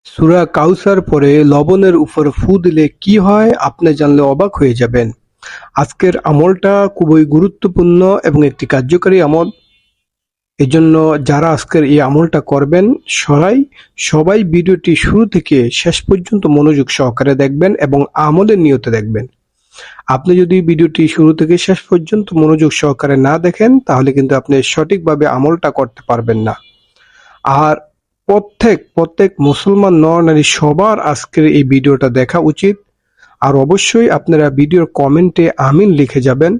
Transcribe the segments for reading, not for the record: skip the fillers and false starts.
সূরা কাউসার পরে লবণের উপর ফু দিলে কি হয় আপনি জানলে অবাক হয়ে যাবেন। আজকের আমলটা খুবই গুরুত্বপূর্ণ এবং একটি কার্যকরী আমল। এজন্য যারা আজকের এই আমলটা করবেন সবাই ভিডিওটি শুরু থেকে শেষ পর্যন্ত মনোযোগ সহকারে দেখবেন এবং আমলের নিয়তে দেখবেন। আপনি যদি ভিডিওটি শুরু থেকে শেষ পর্যন্ত মনোযোগ সহকারে না দেখেন তাহলে কিন্তু আপনি সঠিকভাবে আমলটা করতে পারবেন না। আর প্রত্যেক মুসলমান নর-নারী সবার আজকের এই ভিডিওটা দেখা উচিত। আর অবশ্যই আপনারা ভিডিওর কমেন্টে আমিন লিখে যাবেন।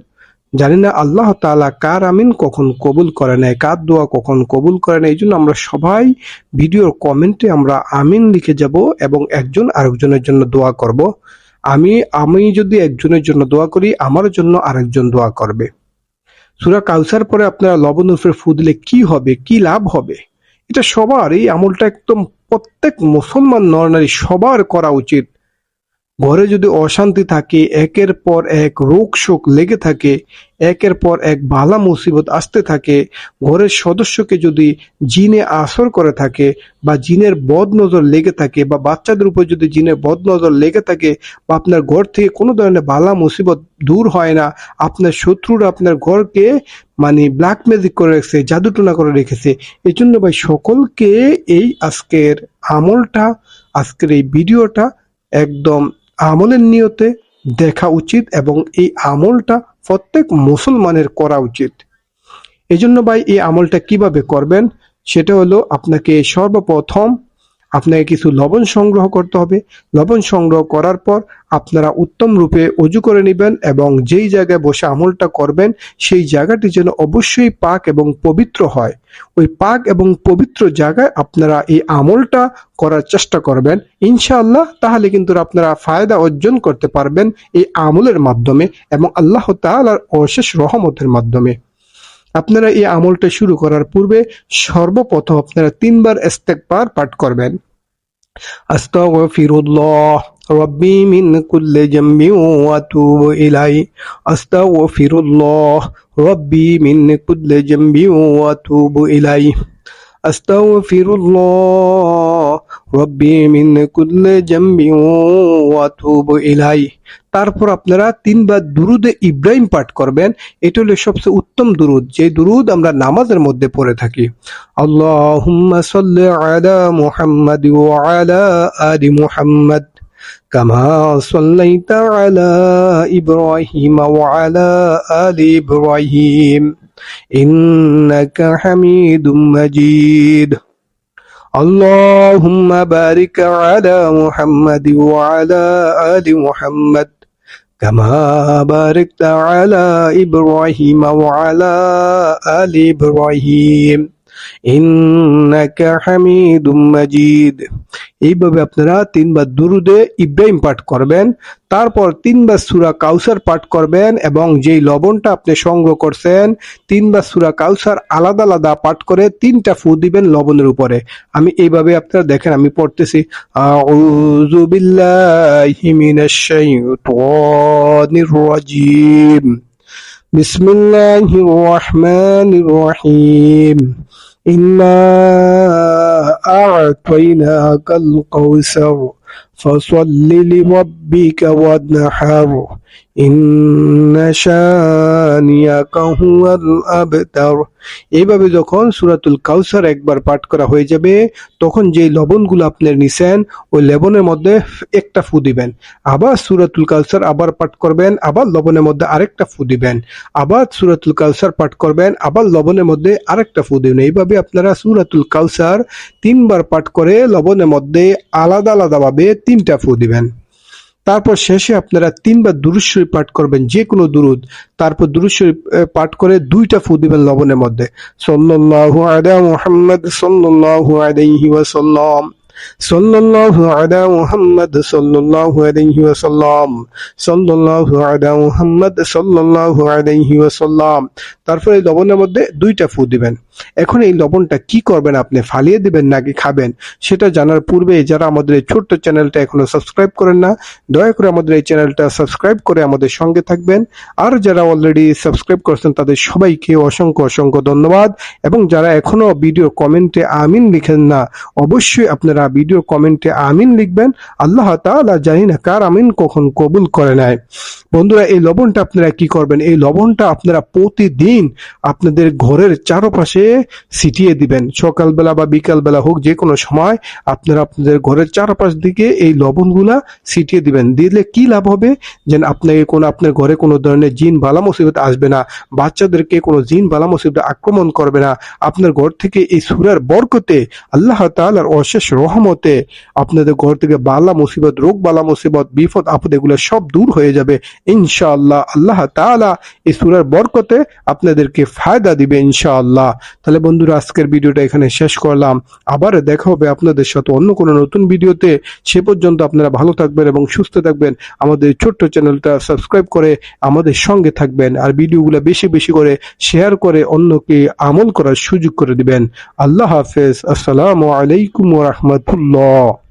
জানি না আল্লাহ তাআলা কার আমিন কখন কবুল করে নেয়, কার দোয়া কখন কবুল করে নেয়। এই জন্য আমরা সবাই ভিডিওর কমেন্টে আমরা আমিন লিখে যাব এবং একজন আরেকজনের জন্য দোয়া করব। আমি যদি একজনের জন্য দোয়া করি, আমার জন্য আরেকজন দোয়া করবে। সূরা কাউসার পরে আপনারা লবণের উপরে ফু দিলে কি হবে, কি লাভ হবে, এটা সবার, এই আমলটা একদম প্রত্যেক মুসলমান নর-নারী সবার করা উচিত। ঘরে যদি অশান্তি থাকে, একের পর এক রোগ শোক লেগে থাকে, একের পর এক বালা মুসিবত আসতে থাকে, ঘরের সদস্যকে যদি জিনে আসর করে থাকে বা জিনের বদ নজর লেগে থাকে বা বাচ্চাদের উপর যদি জিনের বদ নজর লেগে থাকে বা আপনার ঘর থেকে কোনো ধরনের বালা মুসিবত দূর হয় না, আপনার শত্রুরা আপনার ঘরকে ব্ল্যাক ম্যাজিক করে রেখেছে, জাদুটোনা করে রেখেছে। এই জন্য ভাই সকলকে এই আজকের আমলটা, আজকের এই ভিডিওটা একদম আমলের নিয়তে দেখা উচিত এবং এই আমলটা প্রত্যেক মুসলমানের করা উচিত। এই জন্য ভাই এই আমলটা কিভাবে করবেন সেটা হলো, আপনাকে সর্বপ্রথম আপনাকে কিছু লবণ সংগ্রহ করতে হবে। লবণ সংগ্রহ করার পর আপনারা উত্তম রূপে অজু করে নেবেন এবং যেই জায়গায় বসে আমলটা করবেন সেই জায়গাটি যেন অবশ্যই পাক এবং পবিত্র হয়। ওই পাক এবং পবিত্র জায়গায় আপনারা এই আমলটা করার চেষ্টা করবেন ইনশাআল্লাহ। তাহলে কিন্তু আপনারা ফায়দা অর্জন করতে পারবেন এই আমলের মাধ্যমে এবং আল্লাহ তাআলার অশেষ রহমতের মাধ্যমে। আপনারা এই আমলটা শুরু করার পূর্বে সর্বপ্রথম আপনারা 3 বার ইস্তেগফার পাঠ করবেন। আস্তাগফিরুল্লাহ রব্বি মিন কুল্লি জামবি ওয়া আতুবু ইলাইহি। আস্তাগফিরুল্লাহ রব্বি মিন কুল্লি জামবি ওয়া আতুবু ইলাইহি। আস্তাগফিরুল্লাহ রব্বি মিন কুল্লি জামবি ওয়া আতুবু ইলাইহি। তারপর আপনারা 3 বার দুরুদে ইব্রাহিম পাঠ করবেন। এটা হলো সবচেয়ে উত্তম দুরুদ, যে দুরুদ আমরা নামাজের মধ্যে পড়ে থাকি। আল্লাহুম্মা সাল্লি আলা মুহাম্মাদ ওয়া আলা আলি মুহাম্মাদ কামা সাল্লাইতা আলা ইব্রাহিম ওয়া আলা আলি ইব্রাহিম ইন্নাকা হামিদুম মাজিদ। আল্লাহুম্মা বারিক আলা মুহাম্মাদ ওয়া আলা আলি মুহাম্মাদ কামা বারাকতা আলা ইব্রাহিম ওয়া আলা আলি ইব্রাহিম ইন্নাকা হামিদুম মাজিদ। এইভাবে আপনারা 3 বার দুরুদে ইব্রাহিম পাঠ করবেন। তারপর 3 বার সূরা কাউসার পাঠ করবেন এবং যেই লবণটা আপনি সংগ্রহ করছেন 3 বার সূরা কাউসার আলাদা আলাদা পাঠ করে 3টা ফু দিবেন লবণের উপরে। আমি এইভাবে আপনারা দেখেন, আমি পড়তেছি, আউযু বিল্লাহি মিনাশ শাইতানির রাজিম, বিসমিল্লাহির রহমানির রহিম, ইন্না আ'তাইনাকাল কাউসার ফাসাল্লি লিরাব্বিকা ওয়ানহার ইন্না শানিয়াকা হুয়াল আবতার। এইভাবে যখন সূরাতুল কাউসার একবার পাঠ করা হয়ে যাবে তখন যেই লবণগুলো আপনি নিছেন ওই লবণের মধ্যে একটা ফু দিবেন। আবার সূরাতুল কাউসার আবার পাঠ করবেন, আবার লবণের মধ্যে আরেকটা ফু দিবেন। আবার সূরাতুল কাউসার পাঠ করবেন, আবার লবণের মধ্যে আরেকটা ফু দিবেন। এইভাবে আপনারা সূরাতুল কাউসার 3 বার পাঠ করে লবণের মধ্যে আলাদা আলাদাভাবে 3টা ফু দিবেন। তারপর শেষে আপনারা 3 বার দুরূদ শরীফ পাঠ করবেন, যে কোনো দুরূদ। তারপর দুরূদ শরীফ পাঠ করে 2টা ফু দিবেন লবণের মধ্যে। সাল্লাল্লাহু আলা মুহাম্মাদ সাল্লাল্লাহু আলাইহি ওয়াসাল্লাম, সাল্লাল্লাহু আলা মুহাম্মাদ সাল্লাল্লাহু আলাইহি ওয়াসাল্লাম, সাল্লাল্লাহু আলা মুহাম্মাদ সাল্লাল্লাহু আলাইহি ওয়াসাল্লাম। তারপরে লবণের মধ্যে 2টা ফু দিবেন। এখন এই লবণটা কি করবেন, আপনি ফালিয়ে দিবেন নাকি খাবেন, সেটা জানার পূর্বে যারা আমাদের এই ছোট্ট চ্যানেলটা এখনো সাবস্ক্রাইব করেন না, দয়া করে আমাদের এই চ্যানেলটা সাবস্ক্রাইব করে আমাদের সঙ্গে থাকবেন। আর যারা অলরেডি সাবস্ক্রাইব করেছেন তাদের সবাইকে অসংখ্য অসংখ্য ধন্যবাদ। এবং যারা এখনো ভিডিও কমেন্টে আমিন লিখেন না, অবশ্যই আপনারা ভিডিও কমেন্টে আমিন লিখবেন। আল্লাহ তাআলা জানি না কার আমিন কখন কবুল করে নেয়। বন্ধুরা, এই লবণটা আপনারা কি করবেন, এই লবণটা আপনারা প্রতিদিন আপনাদের ঘরের চারপাশে ছিটিয়ে দিবেন। সকালবেলা বা বিকালবেলা হোক, যে কোনো সময় আপনারা আপনাদের ঘরের চারপাশ দিকে এই লবণগুলা ছিটিয়ে দিবেন। দিলে কি লাভ হবে, যেন আপনার ঘরে কোনো ধরনের জিন বালা মুসিবত আসবে না, বাচ্চাদেরকে কোনো জিন বালা মুসিবত আক্রমণ করবে না। আপনার ঘর থেকে এই সূরার বরকতে, আল্লাহ তাআলার অশেষ রহমতে আপনাদের ঘর থেকে বালা মুসিবত, রোগ বালা মুসিবত, বিপদ আপদ এগুলো সব দূর হয়ে যাবে ইনশাআল্লাহ। আল্লাহ তাআলা এই সূরার বরকতে আপনাদেরকে ফায়দা দিবে ইনশাআল্লাহ। তাহলে বন্ধুরা, আজকের ভিডিওটা এখানে শেষ করলাম। আবার দেখা হবে আপনাদের সাথে অন্য কোনো নতুন ভিডিওতে। সে পর্যন্ত আপনারা ভালো থাকবেন এবং সুস্থ থাকবেন। আমাদের ছোট্ট চ্যানেলটা সাবস্ক্রাইব করে আমাদের সঙ্গে থাকবেন, আর ভিডিওগুলো বেশি বেশি করে শেয়ার করে অন্যকে আমল করার সুযোগ করে দিবেন। আল্লাহ হাফেজ। আসসালামু আলাইকুম ওয়া রাহমাতুল্লাহ।